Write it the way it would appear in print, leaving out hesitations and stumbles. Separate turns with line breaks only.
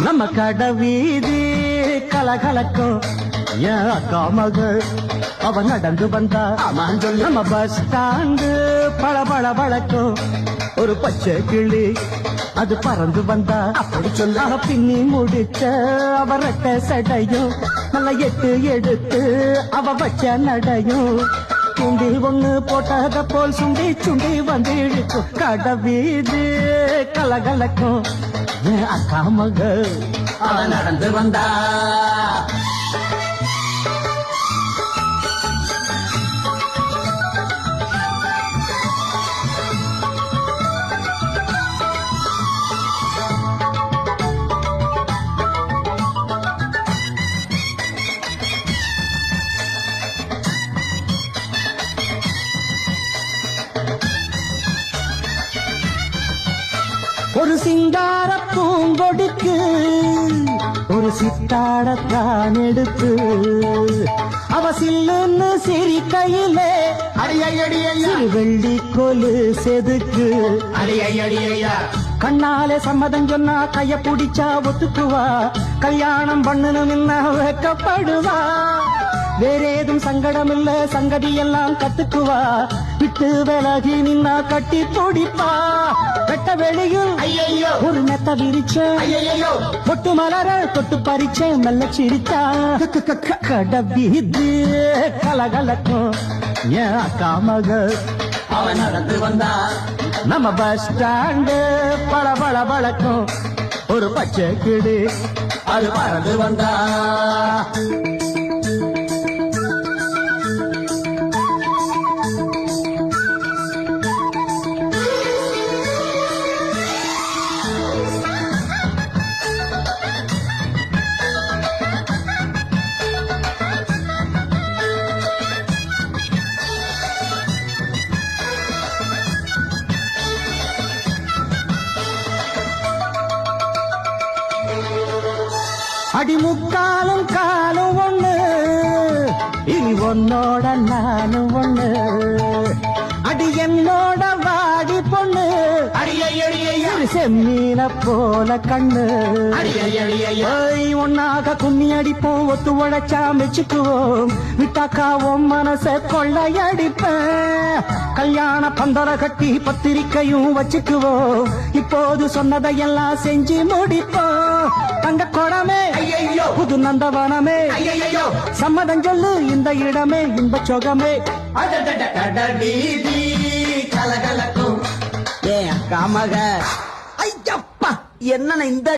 நம்ம கடை வீதி கலகலக்கும் என் அக்கா மகள் அவ நடந்து வந்தா நம்ம பஸ் ஸ்டாண்டு பளபள வழக்கும் ஒரு பச்சை கிளி அது பறந்து வந்தா அப்படி சொல்ல பின்னி முடிச்ச அவ ரெட்ட சடையும் நல்ல எட்டு எடுத்து அவ வச்ச நடையும் துண்டில் ஒண்ணு போட்டத போல் சுண்டி சுண்டி வந்து இழுக்கும் கடை வீதி கலகலக்கும் என் அக்கா மகள்
அவ நடந்து வந்தா
ஒரு சிங்கார பூங்கொடிக்கு ஒரு சித்தாடத்தான் எடுத்து அவ சில்லுன்னு சிரிக்கையிலே சிறு வெள்ளி கொலு செதுக்கு கண்ணாலே சம்மதம் சொன்னா கைய பிடிச்சா ஒத்துக்குவா கல்யாணம் பண்ணணும் வைக்கப்படுவா வேறேதும் சங்கடம் இல்ல சங்கதி எல்லாம் கத்துக்குவா விட்டு விலகி நின்னா கட்டி துடிப்பா வெட்ட வெளியில் ஒரு மெத்த விரிச்ச பொட்டு மலர தொட்டு பறிச்ச மெல்ல சிரிச்சா கடபீது கலகலக்கும் என் அக்கா மகள்
அவ நடந்து வந்தா
நம்ம பஸ் ஸ்டாண்டு பளபள வழக்கும் ஒரு பச்சை கிளி
அது பறந்து வந்தா
அடிமுக்காலும் காலும் ஒண்ணு இனி உன்னோட நானும் ஒண்ணு அடி என்னோட வாடி பொண்ணு செம்மீன போல கண்ணு ஒன்னாக கும்மி அடிப்போம் ஒத்து உழைச்சா மெச்சுக்குவோம் விட்டாக்காவும் மனச கொள்ளையடிப்பேன் கல்யாண பந்தல கட்டி பத்திரிக்கையும் வச்சுக்குவோம் இப்போது சொன்னதையெல்லாம் செஞ்சு முடிப்போம் தங்க குடமே புது நந்தவனமே சம்மதம் சொல்லு இந்த இடமே இன்ப சொகமே
கலகலக்கும்
ஏ அக்கா மக ஐயப்பா என்ன இந்த